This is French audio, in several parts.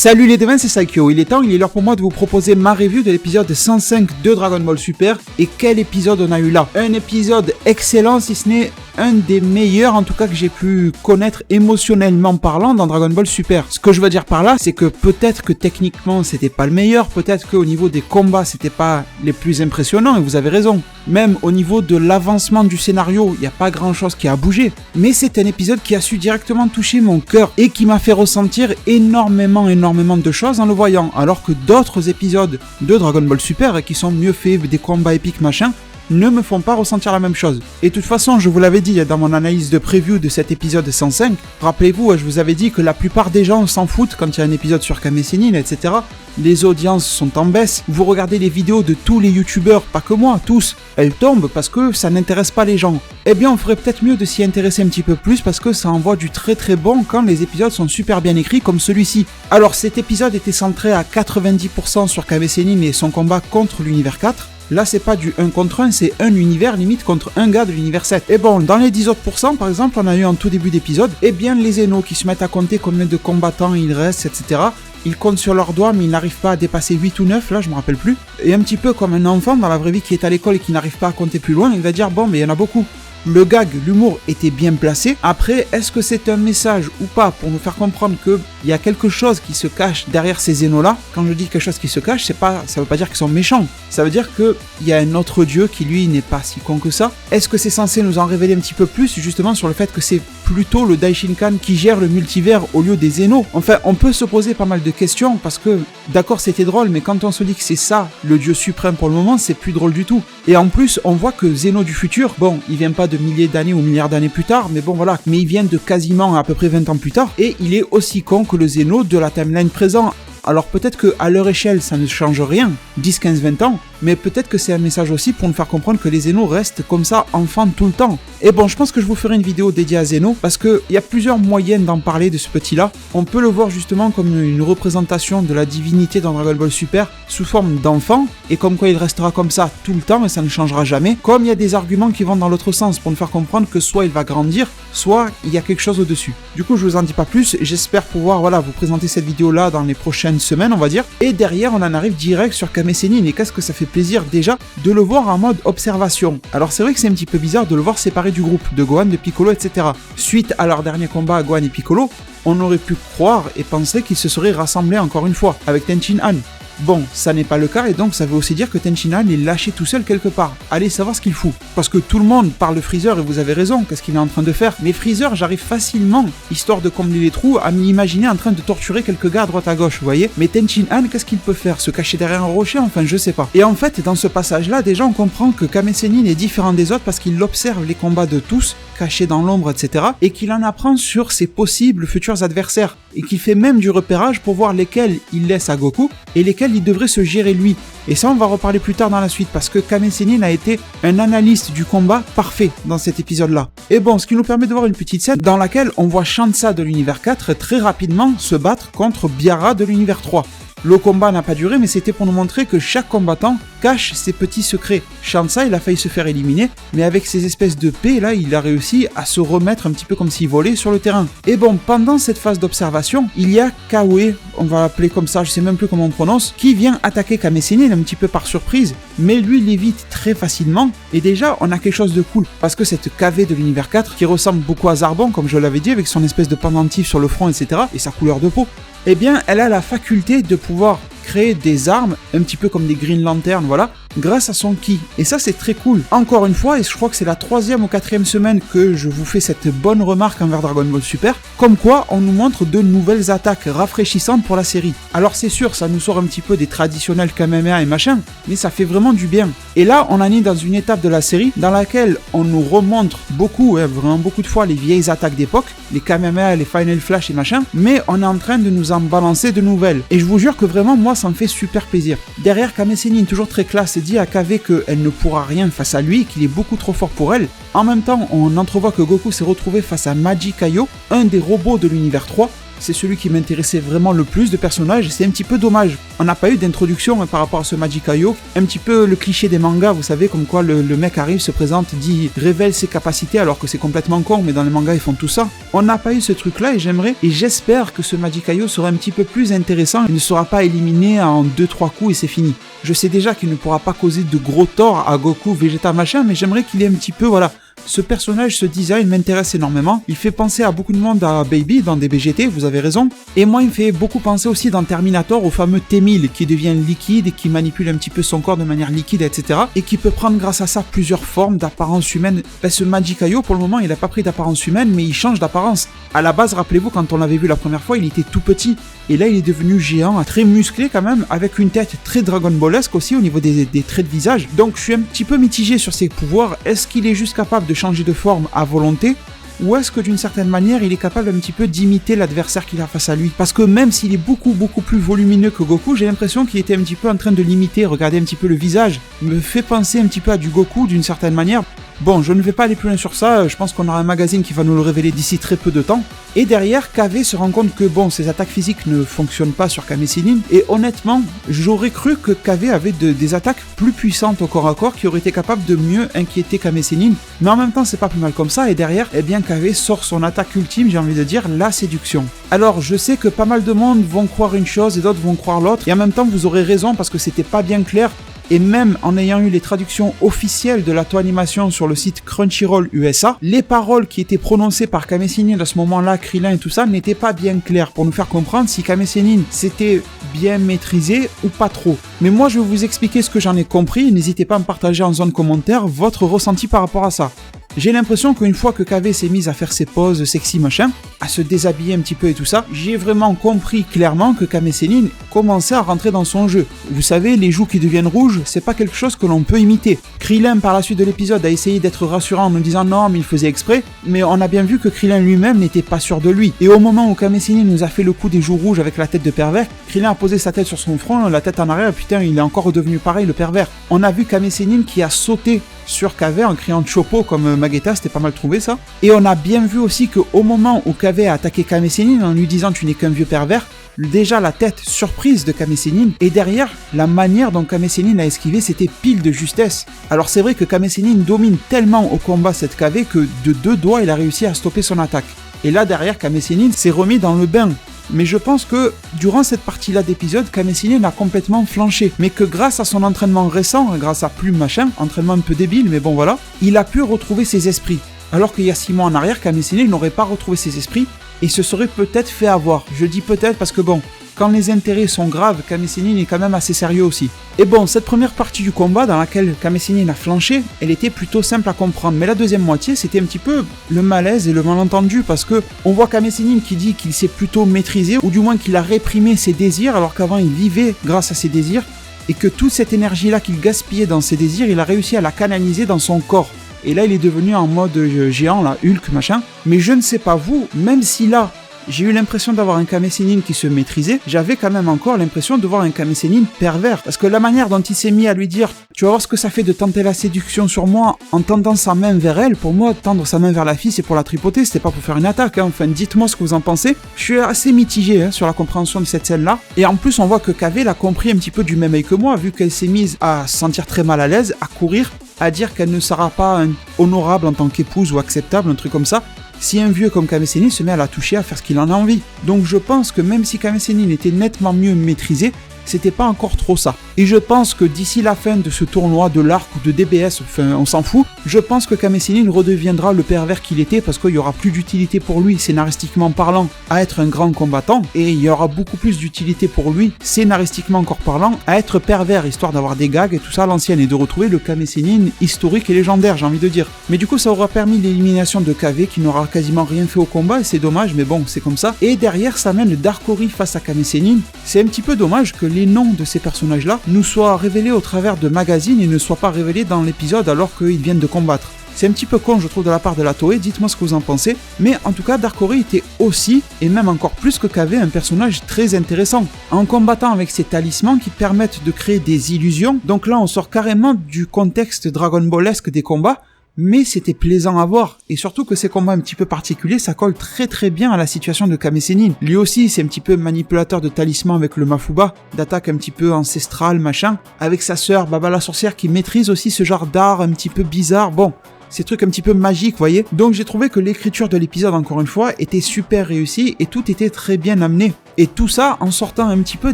Salut les devins, c'est Saikyo, il est l'heure pour moi de vous proposer ma review de l'épisode 105 de Dragon Ball Super. Et quel épisode on a eu là! Un épisode excellent, si ce n'est un des meilleurs en tout cas que j'ai pu connaître émotionnellement parlant dans Dragon Ball Super. Ce que je veux dire par là, c'est que peut-être que techniquement c'était pas le meilleur, peut-être qu'au niveau des combats c'était pas les plus impressionnants, et vous avez raison. Même au niveau de l'avancement du scénario, il n'y a pas grand chose qui a bougé. Mais c'est un épisode qui a su directement toucher mon cœur et qui m'a fait ressentir énormément de choses en le voyant. Alors que d'autres épisodes de Dragon Ball Super, qui sont mieux faits, des combats épiques machin, ne me font pas ressentir la même chose. Et de toute façon, je vous l'avais dit dans mon analyse de preview de cet épisode 105, rappelez-vous, je vous avais dit que la plupart des gens s'en foutent quand il y a un épisode sur Kame Sennin, etc. Les audiences sont en baisse, vous regardez les vidéos de tous les youtubeurs, pas que moi, tous, elles tombent parce que ça n'intéresse pas les gens. Eh bien, on ferait peut-être mieux de s'y intéresser un petit peu plus parce que ça envoie du très bon quand les épisodes sont super bien écrits comme celui-ci. Alors cet épisode était centré à 90% sur Kame Sennin et son combat contre l'univers 4. Là, c'est pas du 1 contre 1, c'est un univers limite contre un gars de l'univers 7. Et bon, dans les 10 autres pourcents, par exemple, on a eu en tout début d'épisode, eh bien, les Zeno qui se mettent à compter combien de combattants il reste, etc. Ils comptent sur leurs doigts, mais ils n'arrivent pas à dépasser 8 ou 9, là, je me rappelle plus. Et un petit peu comme un enfant dans la vraie vie qui est à l'école et qui n'arrive pas à compter plus loin, il va dire, bon, mais il y en a beaucoup. Le gag, l'humour était bien placé. Après, est-ce que c'est un message ou pas pour nous faire comprendre qu'il y a quelque chose qui se cache derrière ces Zénos-là? Quand je dis quelque chose qui se cache, ça veut pas dire qu'ils sont méchants. Ça veut dire qu'il y a un autre dieu qui, lui, n'est pas si con que ça. Est-ce que c'est censé nous en révéler un petit peu plus, justement, sur le fait que c'est plutôt le Daishinkan qui gère le multivers au lieu des Zénos? Enfin, on peut se poser pas mal de questions, parce que, d'accord, c'était drôle, mais quand on se dit que c'est ça, le dieu suprême pour le moment, c'est plus drôle du tout. Et en plus, on voit que Zéno du futur, bon, il vient pas de milliers d'années ou milliards d'années plus tard, mais bon voilà, mais il vient de quasiment à peu près 20 ans plus tard, et il est aussi con que le Zéno de la timeline présent. Alors peut-être qu'à leur échelle ça ne change rien, 10, 15, 20 ans, mais peut-être que c'est un message aussi pour nous faire comprendre que les Zénos restent comme ça enfants tout le temps. Et bon, je pense que je vous ferai une vidéo dédiée à Zéno, parce qu'il y a plusieurs moyens d'en parler de ce petit-là. On peut le voir justement comme une représentation de la divinité dans Dragon Ball Super, sous forme d'enfant, et comme quoi il restera comme ça tout le temps et ça ne changera jamais. Comme il y a des arguments qui vont dans l'autre sens pour nous faire comprendre que soit il va grandir, soit il y a quelque chose au-dessus. Du coup, je vous en dis pas plus, j'espère pouvoir vous présenter cette vidéo-là dans les prochaines semaines, on va dire. Et derrière, on en arrive direct sur Kame Sennin, et qu'est-ce que ça fait plaisir déjà de le voir en mode observation. Alors c'est vrai que c'est un petit peu bizarre de le voir séparé du groupe, de Gohan, de Piccolo, etc. Suite à leur dernier combat, Gohan et Piccolo, on aurait pu croire et penser qu'ils se seraient rassemblés encore une fois, avec Tenshinhan. Bon, ça n'est pas le cas, et donc ça veut aussi dire que Tenshinhan est lâché tout seul quelque part. Allez savoir ce qu'il fout. Parce que tout le monde parle de Freezer, et vous avez raison, qu'est-ce qu'il est en train de faire? Mais Freezer, j'arrive facilement, histoire de combler les trous, à m'imaginer en train de torturer quelques gars à droite à gauche, vous voyez? Mais Tenshinhan, qu'est-ce qu'il peut faire? Se cacher derrière un rocher? Enfin, je sais pas. Et en fait, dans ce passage-là, déjà on comprend que Kame Sennin est différent des autres parce qu'il observe les combats de tous, cachés dans l'ombre, etc. et qu'il en apprend sur ses possibles futurs adversaires. Et qu'il fait même du repérage pour voir lesquels il laisse à Goku et lesquels il devrait se gérer lui. Et ça, on va reparler plus tard dans la suite, parce que Kame Sennin a été un analyste du combat parfait dans cet épisode-là. Et bon, ce qui nous permet de voir une petite scène dans laquelle on voit Shansa de l'univers 4 très rapidement se battre contre Biara de l'univers 3. Le combat n'a pas duré, mais c'était pour nous montrer que chaque combattant cache ses petits secrets. Shansa, il a failli se faire éliminer, mais avec ces espèces de paix, là, il a réussi à se remettre un petit peu comme s'il volait sur le terrain. Et bon, pendant cette phase d'observation, il y a Kawe, on va l'appeler comme ça, je sais même plus comment on prononce, qui vient attaquer Kame Sennin un petit peu par surprise, mais lui l'évite très facilement, et déjà, on a quelque chose de cool, parce que cette KV de l'univers 4, qui ressemble beaucoup à Zarbon, comme je l'avais dit, avec son espèce de pendentif sur le front, etc., et sa couleur de peau, eh bien, elle a la faculté de pouvoir créer des armes, un petit peu comme des Green Lantern, voilà, grâce à son ki. Et ça, c'est très cool. Encore une fois, et je crois que c'est la 3e ou 4e semaine que je vous fais cette bonne remarque envers Dragon Ball Super, comme quoi on nous montre de nouvelles attaques rafraîchissantes pour la série. Alors c'est sûr, ça nous sort un petit peu des traditionnels Kamehameha et machin, mais ça fait vraiment du bien. Et là, on en est dans une étape de la série dans laquelle on nous remontre beaucoup, vraiment beaucoup de fois, les vieilles attaques d'époque, les Kamehameha, les Final Flash et machin, mais on est en train de nous en balancer de nouvelles. Et je vous jure que vraiment, moi, ça me fait super plaisir. Derrière, Kame Sennin, toujours très classe, dit à KV qu'elle ne pourra rien face à lui, qu'il est beaucoup trop fort pour elle. En même temps, on entrevoit que Goku s'est retrouvé face à Magic Kaio, un des robots de l'univers 3, c'est celui qui m'intéressait vraiment le plus de personnages, c'est un petit peu dommage. On n'a pas eu d'introduction par rapport à ce Magikayo, un petit peu le cliché des mangas, vous savez, comme quoi le mec arrive, se présente, dit, révèle ses capacités, alors que c'est complètement con, mais dans les mangas ils font tout ça. On n'a pas eu ce truc-là, et j'espère que ce Magikayo sera un petit peu plus intéressant, il ne sera pas éliminé en 2-3 coups et c'est fini. Je sais déjà qu'il ne pourra pas causer de gros torts à Goku, Vegeta, machin, mais j'aimerais qu'il ait un petit peu, voilà. Ce personnage, ce design m'intéresse énormément. Il fait penser à beaucoup de monde à Baby dans des BGT, vous avez raison. Et moi, il me fait beaucoup penser aussi dans Terminator au fameux T-1000 qui devient liquide et qui manipule un petit peu son corps de manière liquide, etc. Et qui peut prendre grâce à ça plusieurs formes d'apparence humaine. Ben, ce Magikayo, pour le moment, il n'a pas pris d'apparence humaine, mais il change d'apparence. À la base, rappelez-vous, quand on l'avait vu la première fois, il était tout petit. Et là, il est devenu géant, très musclé quand même, avec une tête très Dragon Ballesque aussi au niveau des traits de visage. Donc je suis un petit peu mitigé sur ses pouvoirs. Est-ce qu'il est juste capable de changer de forme à volonté ? Ou est-ce que d'une certaine manière, il est capable un petit peu d'imiter l'adversaire qu'il a face à lui ? Parce que même s'il est beaucoup plus volumineux que Goku, j'ai l'impression qu'il était un petit peu en train de l'imiter. Regardez un petit peu le visage. Il me fait penser un petit peu à du Goku d'une certaine manière. Bon, je ne vais pas aller plus loin sur ça, je pense qu'on aura un magazine qui va nous le révéler d'ici très peu de temps. Et derrière, KV se rend compte que bon, ses attaques physiques ne fonctionnent pas sur Kame Sennin, et honnêtement, j'aurais cru que KV avait des attaques plus puissantes au corps à corps qui auraient été capables de mieux inquiéter Kame Sennin, mais en même temps c'est pas plus mal comme ça, et derrière, eh bien KV sort son attaque ultime, j'ai envie de dire, la séduction. Alors je sais que pas mal de monde vont croire une chose et d'autres vont croire l'autre, et en même temps vous aurez raison parce que c'était pas bien clair. Et même en ayant eu les traductions officielles de la animation sur le site Crunchyroll USA, les paroles qui étaient prononcées par Kame Sennin à ce moment-là, Krillin et tout ça, n'étaient pas bien claires pour nous faire comprendre si Kame Sennin s'était bien maîtrisé ou pas trop. Mais moi je vais vous expliquer ce que j'en ai compris, n'hésitez pas à me partager en zone commentaire votre ressenti par rapport à ça. J'ai l'impression qu'une fois que KV s'est mise à faire ses poses sexy machin, à se déshabiller un petit peu et tout ça, j'ai vraiment compris clairement que Kame Sennin commençait à rentrer dans son jeu. Vous savez, les joues qui deviennent rouges, c'est pas quelque chose que l'on peut imiter. Krillin, par la suite de l'épisode, a essayé d'être rassurant en nous disant non, mais il faisait exprès, mais on a bien vu que Krillin lui-même n'était pas sûr de lui. Et au moment où Kame Sennin nous a fait le coup des joues rouges avec la tête de pervers, Krillin a posé sa tête sur son front, la tête en arrière, et putain, il est encore redevenu pareil, le pervers. On a vu Kame Sennin qui a sauté sur KV en criant Chopo comme Magetta, c'était pas mal trouvé ça. Et on a bien vu aussi qu'au moment où KV a attaqué Kame Sennin en lui disant tu n'es qu'un vieux pervers, déjà la tête surprise de Kame Sennin, et derrière, la manière dont Kame Sennin a esquivé, c'était pile de justesse. Alors c'est vrai que Kame Sennin domine tellement au combat cette KV que de 2 doigts il a réussi à stopper son attaque. Et là derrière, Kame Sennin s'est remis dans le bain. Mais je pense que durant cette partie-là d'épisode, Kame Sennin a complètement flanché. Mais que grâce à son entraînement récent, grâce à Plume machin, entraînement un peu débile, mais bon voilà, il a pu retrouver ses esprits. Alors qu'il y a 6 mois en arrière, Kame Sennin n'aurait pas retrouvé ses esprits et se serait peut-être fait avoir. Je dis peut-être parce que bon, quand les intérêts sont graves, Kame Sennin est quand même assez sérieux aussi. Et bon, cette première partie du combat dans laquelle Kame Sennin a flanché, elle était plutôt simple à comprendre, mais la deuxième moitié, c'était un petit peu le malaise et le malentendu, parce que on voit Kame Sennin qui dit qu'il s'est plutôt maîtrisé, ou du moins qu'il a réprimé ses désirs, alors qu'avant il vivait grâce à ses désirs, et que toute cette énergie-là qu'il gaspillait dans ses désirs, il a réussi à la canaliser dans son corps. Et là, il est devenu en mode géant, là, Hulk, machin. Mais je ne sais pas vous, même si là, j'ai eu l'impression d'avoir un Kame Sennin qui se maîtrisait, j'avais quand même encore l'impression de voir un Kame Sennin pervers. Parce que la manière dont il s'est mis à lui dire « Tu vas voir ce que ça fait de tenter la séduction sur moi en tendant sa main vers elle », pour moi, tendre sa main vers la fille, c'est pour la tripoter, c'était pas pour faire une attaque. Hein. Enfin, dites-moi ce que vous en pensez. Je suis assez mitigé sur la compréhension de cette scène-là. Et en plus, on voit que KV l'a compris un petit peu du même œil que moi, vu qu'elle s'est mise à se sentir très mal à l'aise, à courir, à dire qu'elle ne sera pas honorable en tant qu'épouse ou acceptable, un truc comme ça, si un vieux comme Kame Sennin se met à la toucher, à faire ce qu'il en a envie. Donc je pense que même si Kame Sennin était nettement mieux maîtrisé, c'était pas encore trop ça. Et je pense que d'ici la fin de ce tournoi de l'Arc ou de DBS, enfin on s'en fout, je pense que Kame Sennin redeviendra le pervers qu'il était parce qu'il y aura plus d'utilité pour lui, scénaristiquement parlant, à être un grand combattant, et il y aura beaucoup plus d'utilité pour lui, scénaristiquement encore parlant, à être pervers, histoire d'avoir des gags et tout ça à l'ancienne, et de retrouver le Kame Sennin historique et légendaire, j'ai envie de dire. Mais du coup ça aura permis l'élimination de KV qui n'aura quasiment rien fait au combat, et c'est dommage, mais bon, c'est comme ça. Et derrière ça mène Dark Ori face à Kame Sennin. C'est un petit peu dommage que les noms de ces personnages-là nous soient révélés au travers de magazines et ne soient pas révélés dans l'épisode alors qu'ils viennent de combattre. C'est un petit peu con, je trouve, de la part de la Toei, dites-moi ce que vous en pensez, mais en tout cas, Dark Ori était aussi, et même encore plus que KV, un personnage très intéressant, en combattant avec ses talismans qui permettent de créer des illusions. Donc là, on sort carrément du contexte Dragon Ballesque des combats, mais c'était plaisant à voir, et surtout que ces combats un petit peu particuliers, ça colle très très bien à la situation de Kame Sennin. Lui aussi, c'est un petit peu manipulateur de talisman avec le Mafuba, d'attaque un petit peu ancestrale, machin, avec sa sœur Baba la sorcière qui maîtrise aussi ce genre d'art un petit peu bizarre, bon, ces trucs un petit peu magiques, voyez. Donc j'ai trouvé que l'écriture de l'épisode, encore une fois, était super réussie, et tout était très bien amené. Et tout ça en sortant un petit peu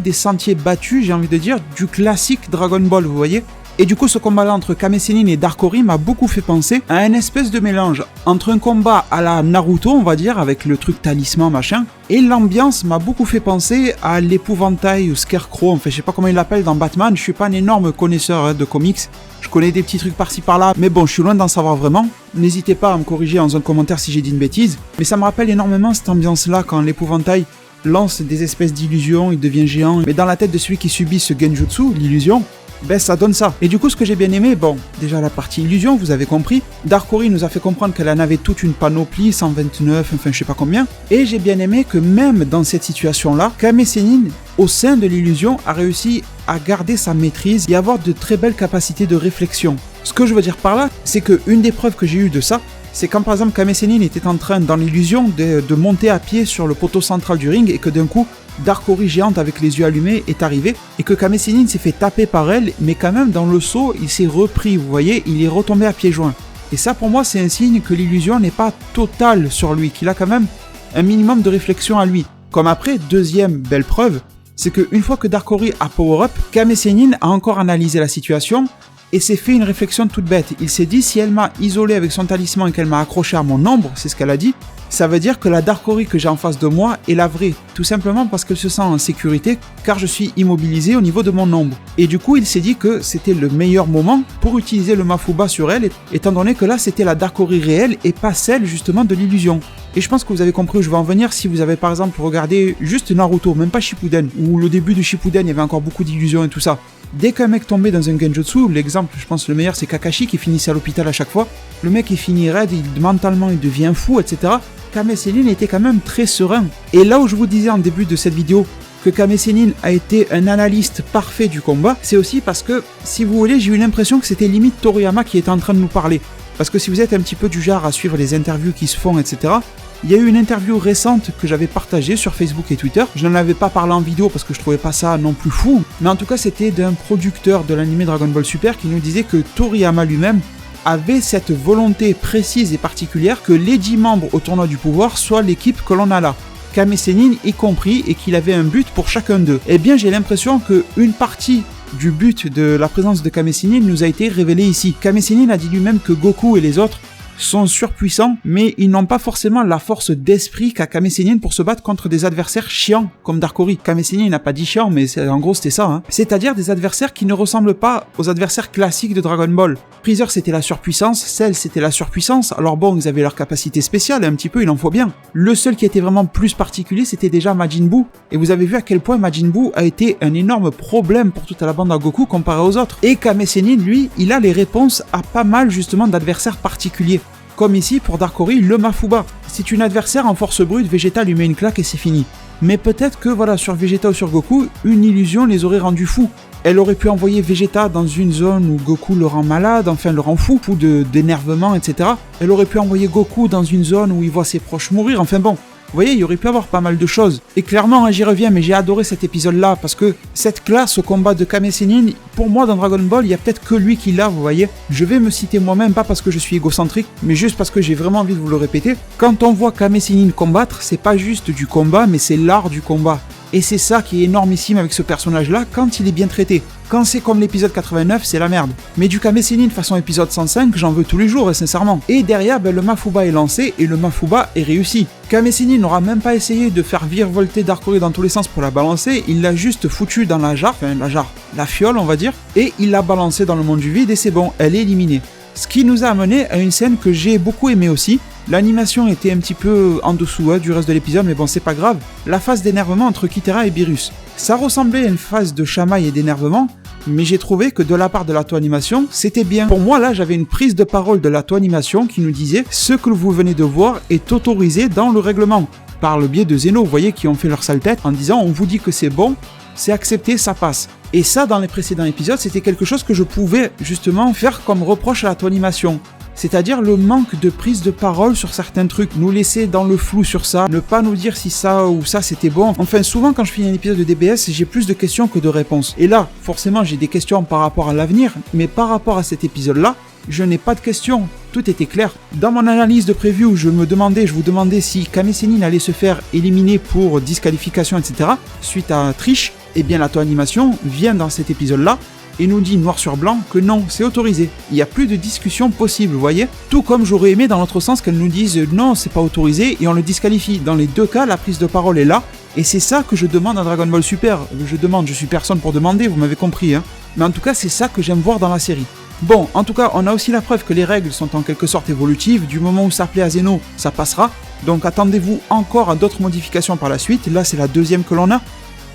des sentiers battus, j'ai envie de dire, du classique Dragon Ball, vous voyez. Et du coup, ce combat-là entre Kame Sennin et Dark Ori m'a beaucoup fait penser à un espèce de mélange entre un combat à la Naruto, on va dire, avec le truc talisman, machin, et l'ambiance m'a beaucoup fait penser à l'épouvantail ou Scarecrow, enfin je sais pas comment il l'appelle dans Batman, je suis pas un énorme connaisseur de comics, je connais des petits trucs par-ci par-là, mais bon, je suis loin d'en savoir vraiment. N'hésitez pas à me corriger dans un commentaire si j'ai dit une bêtise, mais ça me rappelle énormément cette ambiance-là quand l'épouvantail lance des espèces d'illusions, il devient géant, mais dans la tête de celui qui subit ce genjutsu, l'illusion, ben ça donne ça. Et du coup, ce que j'ai bien aimé, bon, déjà la partie illusion, vous avez compris. Dark Ori nous a fait comprendre qu'elle en avait toute une panoplie, 129, enfin je sais pas combien. Et j'ai bien aimé que même dans cette situation-là, Kame Sennin, au sein de l'illusion, a réussi à garder sa maîtrise et avoir de très belles capacités de réflexion. Ce que je veux dire par là, c'est que une des preuves que j'ai eues de ça, c'est quand par exemple Kame Sennin était en train, dans l'illusion, de monter à pied sur le poteau central du ring et que d'un coup, Dark Ori géante avec les yeux allumés est arrivée et que Kame Sennin s'est fait taper par elle, mais quand même dans le saut, il s'est repris, vous voyez, il est retombé à pieds joints. Et ça pour moi c'est un signe que l'illusion n'est pas totale sur lui, qu'il a quand même un minimum de réflexion à lui. Comme après, deuxième belle preuve, c'est qu'une fois que Dark Ori a power up, Kame Sennin a encore analysé la situation et s'est fait une réflexion toute bête. Il s'est dit, si elle m'a isolé avec son talisman et qu'elle m'a accroché à mon ombre, c'est ce qu'elle a dit, ça veut dire que la Dark Ori que j'ai en face de moi est la vraie, tout simplement parce qu'elle se sent en sécurité car je suis immobilisé au niveau de mon ombre. Et du coup, il s'est dit que c'était le meilleur moment pour utiliser le Mafuba sur elle, étant donné que là, c'était la Dark Ori réelle et pas celle justement de l'illusion. Et je pense que vous avez compris où je vais en venir si vous avez par exemple regardé juste Naruto, même pas Shippuden, où le début de Shippuden, il y avait encore beaucoup d'illusions et tout ça. Dès qu'un mec tombait dans un genjutsu, l'exemple, je pense le meilleur, c'est Kakashi qui finissait à l'hôpital à chaque fois. Le mec, il finit raide, mentalement, il devient fou, etc. Kame Sennin était quand même très serein. Et là où je vous disais en début de cette vidéo que Kame Sennin a été un analyste parfait du combat, c'est aussi parce que, si vous voulez, j'ai eu l'impression que c'était limite Toriyama qui était en train de nous parler. Parce que si vous êtes un petit peu du genre à suivre les interviews qui se font, etc., il y a eu une interview récente que j'avais partagée sur Facebook et Twitter. Je n'en avais pas parlé en vidéo parce que je trouvais pas ça non plus fou. Mais en tout cas, c'était d'un producteur de l'anime Dragon Ball Super qui nous disait que Toriyama lui-même avait cette volonté précise et particulière que les 10 membres au tournoi du pouvoir soient l'équipe que l'on a là. Kame Sennin y compris, et qu'il avait un but pour chacun d'eux. Eh bien, j'ai l'impression qu'une partie du but de la présence de Kame Sennin nous a été révélée ici. Kame Sennin a dit lui-même que Goku et les autres sont surpuissants, mais ils n'ont pas forcément la force d'esprit qu'a Kame Sennin pour se battre contre des adversaires chiants comme Dark Ori. Kame Sennin n'a pas dit chiant, mais en gros c'était ça, hein. C'est-à-dire des adversaires qui ne ressemblent pas aux adversaires classiques de Dragon Ball. Freezer c'était la surpuissance, Cell c'était la surpuissance, alors bon ils avaient leur capacité spéciale, un petit peu il en faut bien. Le seul qui était vraiment plus particulier c'était déjà Majin Buu, et vous avez vu à quel point Majin Buu a été un énorme problème pour toute la bande à Goku comparé aux autres. Et Kame Sennin lui, il a les réponses à pas mal justement d'adversaires particuliers. Comme ici pour Dark Ori, le Mafuba. C'est une adversaire en force brute, Vegeta lui met une claque et c'est fini. Mais peut-être que voilà, sur Vegeta ou sur Goku, une illusion les aurait rendus fous. Elle aurait pu envoyer Vegeta dans une zone où Goku le rend malade, enfin le rend fou d'énervement, etc. Elle aurait pu envoyer Goku dans une zone où il voit ses proches mourir, enfin bon. Vous voyez, il y aurait pu avoir pas mal de choses. Et clairement, j'y reviens, mais j'ai adoré cet épisode-là, parce que cette classe au combat de Kame Sennin, pour moi, dans Dragon Ball, il y a peut-être que lui qui l'a, vous voyez. Je vais me citer moi-même, pas parce que je suis égocentrique, mais juste parce que j'ai vraiment envie de vous le répéter. Quand on voit Kame Sennin combattre, c'est pas juste du combat, mais c'est l'art du combat. Et c'est ça qui est énormissime avec ce personnage-là quand il est bien traité. Quand c'est comme l'épisode 89, c'est la merde. Mais du Kame Sennin façon épisode 105, j'en veux tous les jours, sincèrement. Et derrière, le Mafuba est lancé et le Mafuba est réussi. Kame Sennin n'aura même pas essayé de faire virevolter Dark Ori dans tous les sens pour la balancer, il l'a juste foutu dans la fiole on va dire, et il l'a balancé dans le monde du vide et c'est bon, elle est éliminée. Ce qui nous a amené à une scène que j'ai beaucoup aimée aussi. L'animation était un petit peu en dessous du reste de l'épisode, mais bon, c'est pas grave. La phase d'énervement entre Kitera et Beerus. Ça ressemblait à une phase de chamaille et d'énervement, mais j'ai trouvé que de la part de l'Ato Animation, c'était bien. Pour moi, là, j'avais une prise de parole de l'Ato Animation qui nous disait « Ce que vous venez de voir est autorisé dans le règlement ». Par le biais de Zeno, vous voyez, qui ont fait leur sale tête en disant « On vous dit que c'est bon, c'est accepté, ça passe ». Et ça, dans les précédents épisodes, c'était quelque chose que je pouvais justement faire comme reproche à l'Ato Animation. C'est-à-dire le manque de prise de parole sur certains trucs, nous laisser dans le flou sur ça, ne pas nous dire si ça ou ça c'était bon. Enfin, souvent quand je finis un épisode de DBS, j'ai plus de questions que de réponses. Et là, forcément, j'ai des questions par rapport à l'avenir, mais par rapport à cet épisode-là, je n'ai pas de questions. Tout était clair. Dans mon analyse de preview, je vous demandais si Kame Sennin allait se faire éliminer pour disqualification, etc. suite à triche. Eh bien, la Toei Animation vient dans cet épisode-là et nous dit noir sur blanc que non, c'est autorisé. Il n'y a plus de discussion possible, vous voyez. Tout comme j'aurais aimé dans l'autre sens qu'elle nous dise non, c'est pas autorisé et on le disqualifie. Dans les deux cas, la prise de parole est là. Et c'est ça que je demande à Dragon Ball Super. Je suis personne pour demander, vous m'avez compris, hein. Mais en tout cas, c'est ça que j'aime voir dans la série. Bon, en tout cas, on a aussi la preuve que les règles sont en quelque sorte évolutives. Du moment où ça plaît à Zeno, ça passera. Donc attendez-vous encore à d'autres modifications par la suite. Là, c'est la deuxième que l'on a.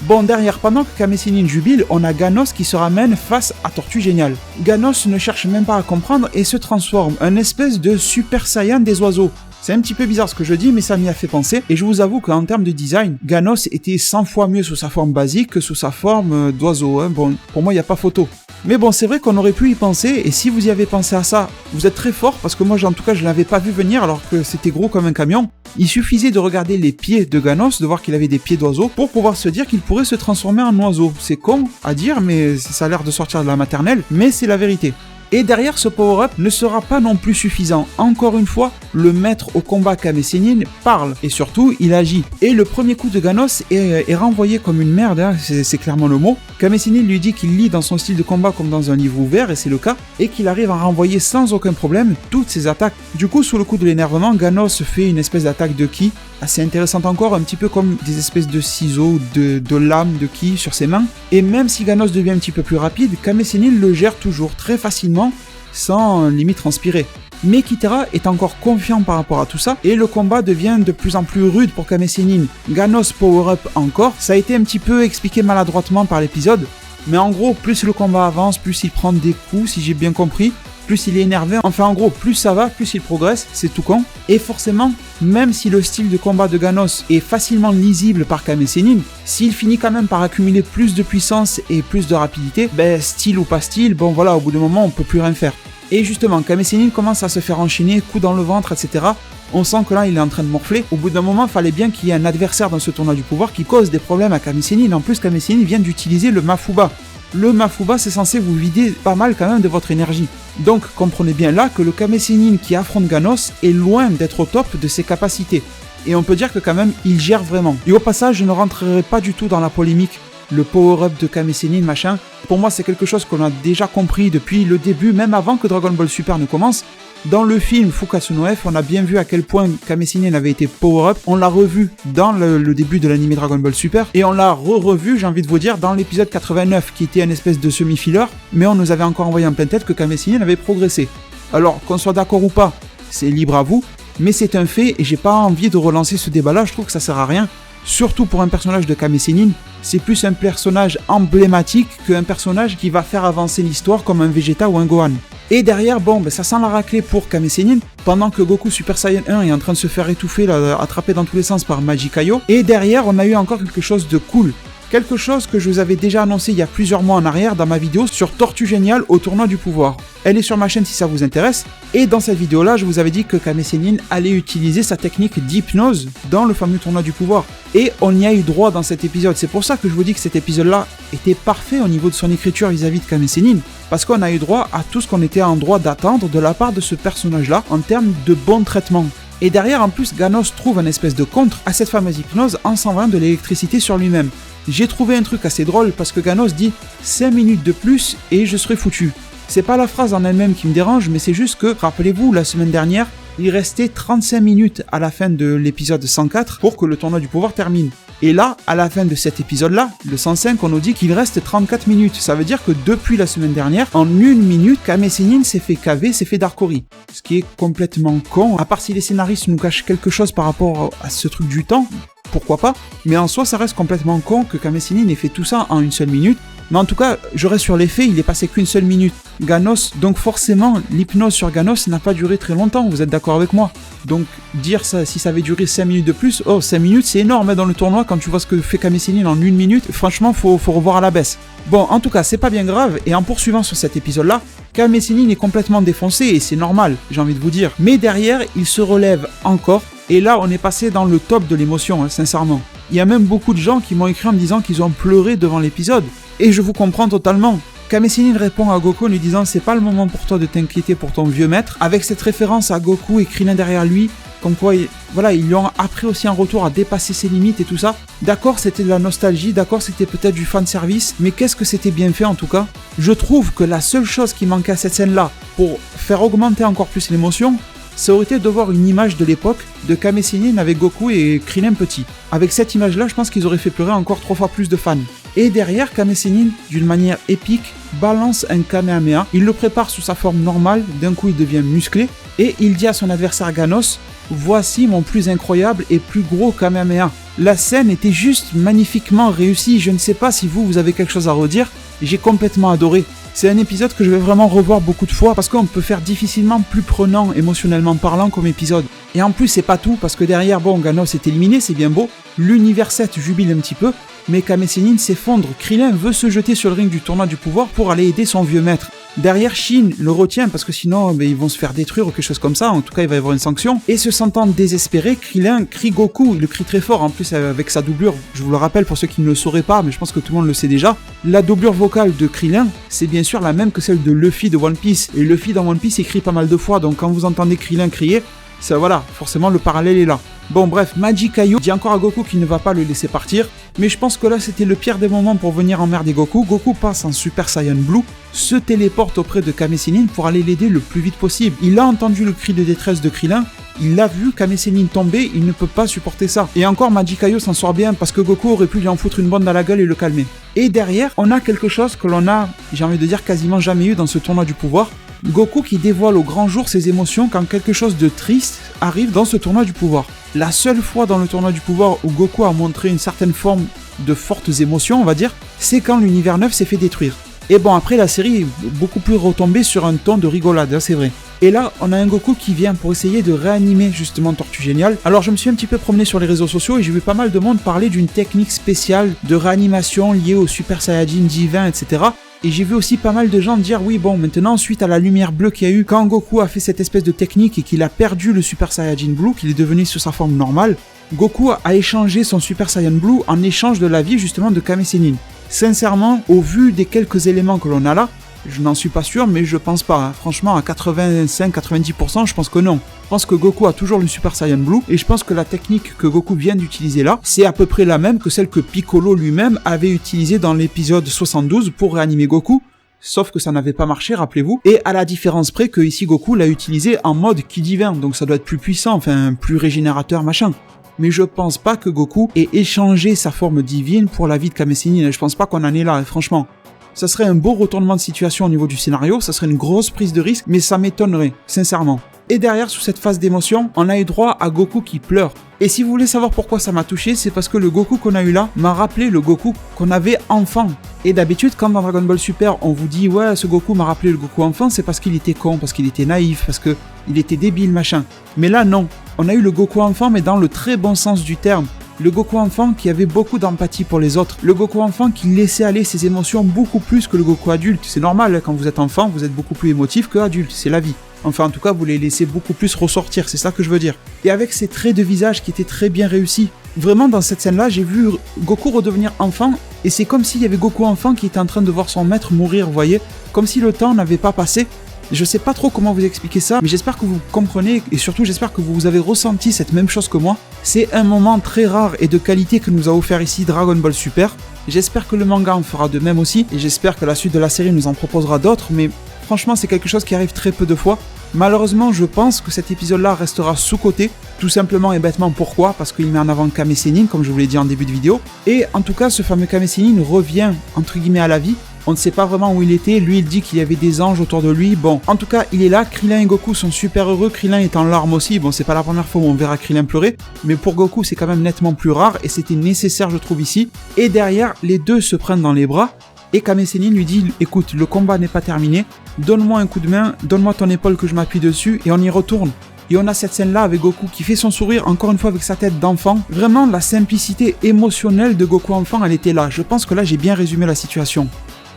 Bon, derrière, pendant que Kame Sennin jubile, on a Ganos qui se ramène face à Tortue Géniale. Ganos ne cherche même pas à comprendre et se transforme, un espèce de Super Saiyan des oiseaux. C'est un petit peu bizarre ce que je dis, mais ça m'y a fait penser. Et je vous avoue qu'en termes de design, Ganos était 100 fois mieux sous sa forme basique que sous sa forme d'oiseau. Hein. Bon, pour moi, il n'y a pas photo. Mais bon, c'est vrai qu'on aurait pu y penser, et si vous y avez pensé à ça, vous êtes très fort, parce que moi, en tout cas, je ne l'avais pas vu venir alors que c'était gros comme un camion. Il suffisait de regarder les pieds de Ganos, de voir qu'il avait des pieds d'oiseau, pour pouvoir se dire qu'il pourrait se transformer en oiseau. C'est con à dire, mais ça a l'air de sortir de la maternelle, mais c'est la vérité. Et derrière, ce power-up ne sera pas non plus suffisant. Encore une fois, le maître au combat Kame Sennin parle, et surtout, il agit. Et le premier coup de Ganos est renvoyé comme une merde, hein, c'est clairement le mot. Kame Sennin lui dit qu'il lit dans son style de combat comme dans un livre ouvert, et c'est le cas, et qu'il arrive à renvoyer sans aucun problème toutes ses attaques. Du coup, sous le coup de l'énervement, Ganos fait une espèce d'attaque de ki, assez intéressante encore, un petit peu comme des espèces de ciseaux, de lames de ki sur ses mains. Et même si Ganos devient un petit peu plus rapide, Kame Sennin le gère toujours très facilement, sans limite transpirer. Mais Kitara est encore confiant par rapport à tout ça, et le combat devient de plus en plus rude pour Kame Sennin. Ganos power up encore, ça a été un petit peu expliqué maladroitement par l'épisode, mais en gros, plus le combat avance, plus il prend des coups, si j'ai bien compris, plus il est énervé, enfin en gros, plus ça va, plus il progresse, c'est tout con. Et forcément, même si le style de combat de Ganos est facilement lisible par Kame Sennin, s'il finit quand même par accumuler plus de puissance et plus de rapidité, ben style ou pas style, bon voilà, au bout d'un moment on peut plus rien faire. Et justement, Kame Sennin commence à se faire enchaîner, coups dans le ventre, etc. On sent que là il est en train de morfler. Au bout d'un moment, il fallait bien qu'il y ait un adversaire dans ce tournoi du pouvoir qui cause des problèmes à Kame Sennin. En plus, Kame Sennin vient d'utiliser le Mafuba. Le Mafuba, c'est censé vous vider pas mal quand même de votre énergie. Donc comprenez bien là que le Kame Sennin qui affronte Ganos est loin d'être au top de ses capacités. Et on peut dire que quand même, il gère vraiment. Et au passage, je ne rentrerai pas du tout dans la polémique. Le power-up de Kame Sennin, machin. Pour moi, c'est quelque chose qu'on a déjà compris depuis le début, même avant que Dragon Ball Super ne commence. Dans le film Fukasu no F, on a bien vu à quel point Kame Sennin avait été power-up. On l'a revu dans le début de l'anime Dragon Ball Super. Et on l'a revu, j'ai envie de vous dire, dans l'épisode 89, qui était un espèce de semi-filler. Mais on nous avait encore envoyé en pleine tête que Kame Sennin avait progressé. Alors, qu'on soit d'accord ou pas, c'est libre à vous. Mais c'est un fait, et j'ai pas envie de relancer ce débat-là, je trouve que ça sert à rien. Surtout pour un personnage de Kame Sennin, c'est plus un personnage emblématique qu'un personnage qui va faire avancer l'histoire comme un Vegeta ou un Gohan. Et derrière, bon, ça sent la raclée pour Kame Sennin, pendant que Goku Super Saiyan 1 est en train de se faire étouffer, là, attrapé dans tous les sens par Magikaio. Et derrière, on a eu encore quelque chose de cool. Quelque chose que je vous avais déjà annoncé il y a plusieurs mois en arrière dans ma vidéo sur Tortue Géniale au tournoi du pouvoir. Elle est sur ma chaîne si ça vous intéresse. Et dans cette vidéo-là, je vous avais dit que Kame Sennin allait utiliser sa technique d'hypnose dans le fameux tournoi du pouvoir. Et on y a eu droit dans cet épisode. C'est pour ça que je vous dis que cet épisode-là était parfait au niveau de son écriture vis-à-vis de Kame Sennin. Parce qu'on a eu droit à tout ce qu'on était en droit d'attendre de la part de ce personnage-là en termes de bon traitement. Et derrière, en plus, Ganos trouve un espèce de contre à cette fameuse hypnose en s'envoyant de l'électricité sur lui-même. J'ai trouvé un truc assez drôle parce que Ganos dit 5 minutes de plus et je serai foutu. C'est pas la phrase en elle-même qui me dérange, mais c'est juste que, rappelez-vous, la semaine dernière, il restait 35 minutes à la fin de l'épisode 104 pour que le tournoi du pouvoir termine. Et là, à la fin de cet épisode-là, le 105, on nous dit qu'il reste 34 minutes. Ça veut dire que depuis la semaine dernière, en 1 minute, Kame Sennin s'est fait caver, s'est fait Darkori. Ce qui est complètement con, à part si les scénaristes nous cachent quelque chose par rapport à ce truc du temps. pourquoi pas, mais en soi ça reste complètement con que Kame Sennin ait fait tout ça en une seule minute. Mais en tout cas, je reste sur les faits, il est passé qu'une seule minute. Ganos, donc forcément, l'hypnose sur Ganos n'a pas duré très longtemps, vous êtes d'accord avec moi? Donc, dire ça, si ça avait duré 5 minutes de plus, 5 minutes c'est énorme dans le tournoi, quand tu vois ce que fait Kame Sennin en 1 minute, franchement, faut revoir à la baisse. Bon, en tout cas, c'est pas bien grave, et en poursuivant sur cet épisode-là, Kame Sennin est complètement défoncé, et c'est normal, j'ai envie de vous dire. Mais derrière, il se relève encore, et là, on est passé dans le top de l'émotion, sincèrement. Il y a même beaucoup de gens qui m'ont écrit en me disant qu'ils ont pleuré devant l'épisode. Et je vous comprends totalement. Kame Sennin répond à Goku en lui disant « C'est pas le moment pour toi de t'inquiéter pour ton vieux maître », avec cette référence à Goku et Krillin derrière lui, comme quoi ils lui ont appris aussi un retour à dépasser ses limites et tout ça. D'accord, c'était de la nostalgie, d'accord, c'était peut-être du fanservice, mais qu'est-ce que c'était bien fait en tout cas. Je trouve que la seule chose qui manquait à cette scène-là, pour faire augmenter encore plus l'émotion, ça aurait été de voir une image de l'époque de Kame Sennin avec Goku et Krillin petit. Avec cette image-là, je pense qu'ils auraient fait pleurer encore 3 fois plus de fans. Et derrière, Kame Sennin, d'une manière épique, balance un Kamehameha. Il le prépare sous sa forme normale, d'un coup il devient musclé, et il dit à son adversaire Ganos « Voici mon plus incroyable et plus gros Kamehameha ». La scène était juste magnifiquement réussie, je ne sais pas si vous avez quelque chose à redire, j'ai complètement adoré. C'est un épisode que je vais vraiment revoir beaucoup de fois parce qu'on peut faire difficilement plus prenant émotionnellement parlant comme épisode. Et en plus c'est pas tout parce que derrière, bon, Ganos est éliminé, c'est bien beau, l'univers 7 jubile un petit peu, mais Kame Sennin s'effondre, Krillin veut se jeter sur le ring du tournoi du pouvoir pour aller aider son vieux maître. Derrière, Shin le retient parce que sinon ils vont se faire détruire ou quelque chose comme ça, en tout cas il va y avoir une sanction. Et se sentant désespéré, Krillin crie Goku, il le crie très fort en plus avec sa doublure. Je vous le rappelle pour ceux qui ne le sauraient pas, mais je pense que tout le monde le sait déjà. La doublure vocale de Krillin, c'est bien sûr la même que celle de Luffy de One Piece. Et Luffy dans One Piece écrit pas mal de fois, donc quand vous entendez Krillin crier, ça voilà, forcément le parallèle est là. Bon bref, Magikaio dit encore à Goku qu'il ne va pas le laisser partir, mais je pense que là c'était le pire des moments pour venir emmerder Goku. Goku passe en Super Saiyan Blue, se téléporte auprès de Kame Sennin pour aller l'aider le plus vite possible. Il a entendu le cri de détresse de Krillin, il a vu Kame Sennin tomber, il ne peut pas supporter ça. Et encore Magikaio s'en sort bien parce que Goku aurait pu lui en foutre une bonne dans la gueule et le calmer. Et derrière, on a quelque chose que l'on a, j'ai envie de dire, quasiment jamais eu dans ce tournoi du pouvoir. Goku qui dévoile au grand jour ses émotions quand quelque chose de triste arrive dans ce tournoi du pouvoir. La seule fois dans le tournoi du pouvoir où Goku a montré une certaine forme de fortes émotions, on va dire, c'est quand l'univers 9 s'est fait détruire. Et bon, après la série est beaucoup plus retombée sur un ton de rigolade, hein, c'est vrai. Et là, on a un Goku qui vient pour essayer de réanimer justement Tortue Géniale. Alors je me suis un petit peu promené sur les réseaux sociaux et j'ai vu pas mal de monde parler d'une technique spéciale de réanimation liée au Super Saiyajin divin, etc. Et j'ai vu aussi pas mal de gens dire oui bon maintenant suite à la lumière bleue qu'il y a eu quand Goku a fait cette espèce de technique et qu'il a perdu le Super Saiyajin Blue, qu'il est devenu sur sa forme normale, Goku a échangé son Super Saiyan Blue en échange de la vie justement de Kame Sennin. Sincèrement, au vu des quelques éléments que l'on a là, je n'en suis pas sûr mais je pense pas, hein. Franchement à 85-90% je pense que non. Je pense que Goku a toujours le Super Saiyan Blue et je pense que la technique que Goku vient d'utiliser là, c'est à peu près la même que celle que Piccolo lui-même avait utilisée dans l'épisode 72 pour réanimer Goku, sauf que ça n'avait pas marché, rappelez-vous, et à la différence près que ici Goku l'a utilisé en mode ki divin, donc ça doit être plus puissant, enfin plus régénérateur machin. Mais je pense pas que Goku ait échangé sa forme divine pour la vie de Kame Sennin, je pense pas qu'on en est là, franchement. Ça serait un beau retournement de situation au niveau du scénario, ça serait une grosse prise de risque, mais ça m'étonnerait, sincèrement. Et derrière, sous cette phase d'émotion, on a eu droit à Goku qui pleure. Et si vous voulez savoir pourquoi ça m'a touché, c'est parce que le Goku qu'on a eu là m'a rappelé le Goku qu'on avait enfant. Et d'habitude, quand dans Dragon Ball Super, on vous dit « Ouais, ce Goku m'a rappelé le Goku enfant », c'est parce qu'il était con, parce qu'il était naïf, parce qu'il était débile, machin. Mais là, non. On a eu le Goku enfant, mais dans le très bon sens du terme. Le Goku enfant qui avait beaucoup d'empathie pour les autres. Le Goku enfant qui laissait aller ses émotions beaucoup plus que le Goku adulte. C'est normal, quand vous êtes enfant, vous êtes beaucoup plus émotif que adulte, c'est la vie. Enfin, en tout cas, vous les laissez beaucoup plus ressortir, c'est ça que je veux dire. Et avec ces traits de visage qui étaient très bien réussis. Vraiment, dans cette scène-là, j'ai vu Goku redevenir enfant, et c'est comme s'il y avait Goku enfant qui était en train de voir son maître mourir, vous voyez. Comme si le temps n'avait pas passé. Je sais pas trop comment vous expliquer ça, mais j'espère que vous comprenez, et surtout j'espère que vous avez ressenti cette même chose que moi. C'est un moment très rare et de qualité que nous a offert ici Dragon Ball Super. J'espère que le manga en fera de même aussi, et j'espère que la suite de la série nous en proposera d'autres, mais franchement c'est quelque chose qui arrive très peu de fois. Malheureusement, je pense que cet épisode-là restera sous-coté, tout simplement et bêtement pourquoi, parce qu'il met en avant Kame Sennin, comme je vous l'ai dit en début de vidéo, et en tout cas ce fameux Kame Sennin revient entre guillemets à la vie, On ne sait pas vraiment où il était, lui il dit qu'il y avait des anges autour de lui. Bon, en tout cas, il est là, Krillin et Goku sont super heureux, Krillin est en larmes aussi. Bon, c'est pas la première fois où on verra Krillin pleurer, mais pour Goku c'est quand même nettement plus rare et c'était nécessaire je trouve ici. Et derrière, les deux se prennent dans les bras et Kame Sennin lui dit « Écoute, le combat n'est pas terminé, donne-moi un coup de main, donne-moi ton épaule que je m'appuie dessus et on y retourne. » Et on a cette scène là avec Goku qui fait son sourire encore une fois avec sa tête d'enfant. Vraiment la simplicité émotionnelle de Goku enfant elle était là. Je pense que là j'ai bien résumé la situation.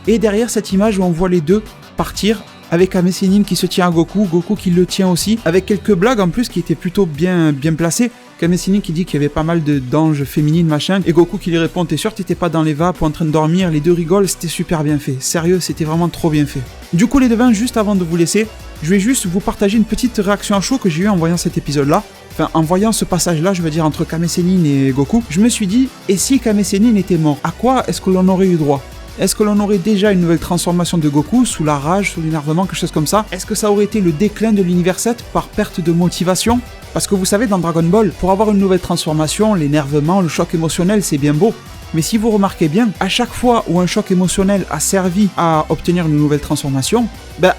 Et derrière cette image où on voit les deux partir avec Kame Sennin qui se tient à Goku, Goku qui le tient aussi, avec quelques blagues en plus qui étaient plutôt bien placées. Kame Sennin qui dit qu'il y avait pas mal d'anges féminines machin, et Goku qui lui répond t'es sûr t'étais pas dans les vapes ou en train de dormir, les deux rigolent, c'était super bien fait, sérieux c'était vraiment trop bien fait. Du coup les devins, juste avant de vous laisser, je vais juste vous partager une petite réaction à chaud que j'ai eue en voyant cet épisode là, enfin en voyant ce passage là je veux dire entre Kame Sennin et Goku, je me suis dit et si Kame Sennin était mort, à quoi est-ce que l'on aurait eu droit? Est-ce que l'on aurait déjà une nouvelle transformation de Goku, sous la rage, sous l'énervement, quelque chose comme ça? Est-ce que ça aurait été le déclin de l'univers 7 par perte de motivation? Parce que vous savez, dans Dragon Ball, pour avoir une nouvelle transformation, l'énervement, le choc émotionnel, c'est bien beau. Mais si vous remarquez bien, à chaque fois où un choc émotionnel a servi à obtenir une nouvelle transformation,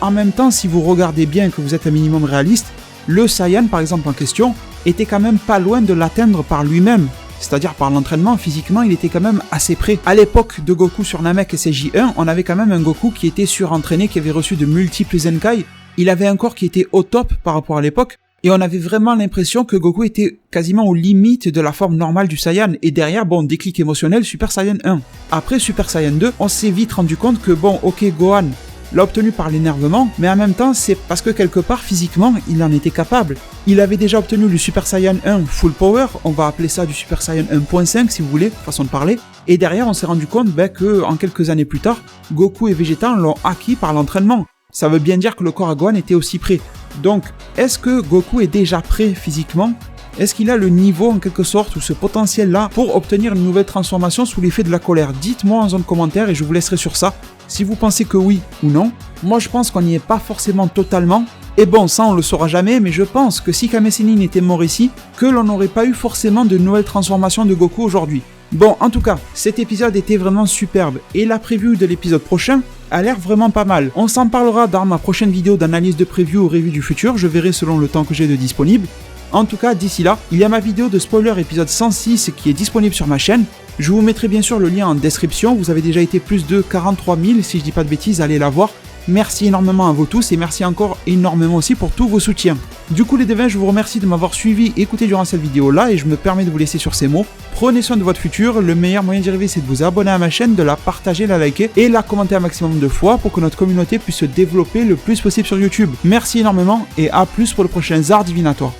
en même temps, si vous regardez bien et que vous êtes un minimum réaliste, le Saiyan, par exemple en question, était quand même pas loin de l'atteindre par lui-même. C'est-à-dire par l'entraînement, physiquement, il était quand même assez près. À l'époque de Goku sur Namek et CJ1, on avait quand même un Goku qui était surentraîné, qui avait reçu de multiples Zenkai. Il avait un corps qui était au top par rapport à l'époque. Et on avait vraiment l'impression que Goku était quasiment aux limites de la forme normale du Saiyan. Et derrière, bon, déclic émotionnel, Super Saiyan 1. Après Super Saiyan 2, on s'est vite rendu compte que bon, ok, Gohan l'a obtenu par l'énervement, mais en même temps, c'est parce que quelque part, physiquement, il en était capable. Il avait déjà obtenu le Super Saiyan 1 Full Power, on va appeler ça du Super Saiyan 1.5 si vous voulez, façon de parler. Et derrière, on s'est rendu compte que en quelques années plus tard, Goku et Vegeta l'ont acquis par l'entraînement. Ça veut bien dire que le corps à Gohan était aussi prêt. Donc, est-ce que Goku est déjà prêt physiquement ? Est-ce qu'il a le niveau en quelque sorte ou ce potentiel-là pour obtenir une nouvelle transformation sous l'effet de la colère? Dites-moi en zone commentaire et je vous laisserai sur ça. Si vous pensez que oui ou non, moi je pense qu'on n'y est pas forcément totalement. Et bon, ça on le saura jamais, mais je pense que si Kame Sennin était mort ici, que l'on n'aurait pas eu forcément de nouvelles transformations de Goku aujourd'hui. Bon, en tout cas, cet épisode était vraiment superbe et la preview de l'épisode prochain a l'air vraiment pas mal. On s'en parlera dans ma prochaine vidéo d'analyse de preview ou review du futur, je verrai selon le temps que j'ai de disponible. En tout cas, d'ici là, il y a ma vidéo de spoiler épisode 106 qui est disponible sur ma chaîne. Je vous mettrai bien sûr le lien en description, vous avez déjà été plus de 43 000 si je dis pas de bêtises, allez la voir. Merci énormément à vous tous et merci encore énormément aussi pour tous vos soutiens. Du coup les devins, je vous remercie de m'avoir suivi et écouté durant cette vidéo là et je me permets de vous laisser sur ces mots. Prenez soin de votre futur, le meilleur moyen d'y arriver c'est de vous abonner à ma chaîne, de la partager, la liker et la commenter un maximum de fois pour que notre communauté puisse se développer le plus possible sur YouTube. Merci énormément et à plus pour le prochain Zard Divinatoire.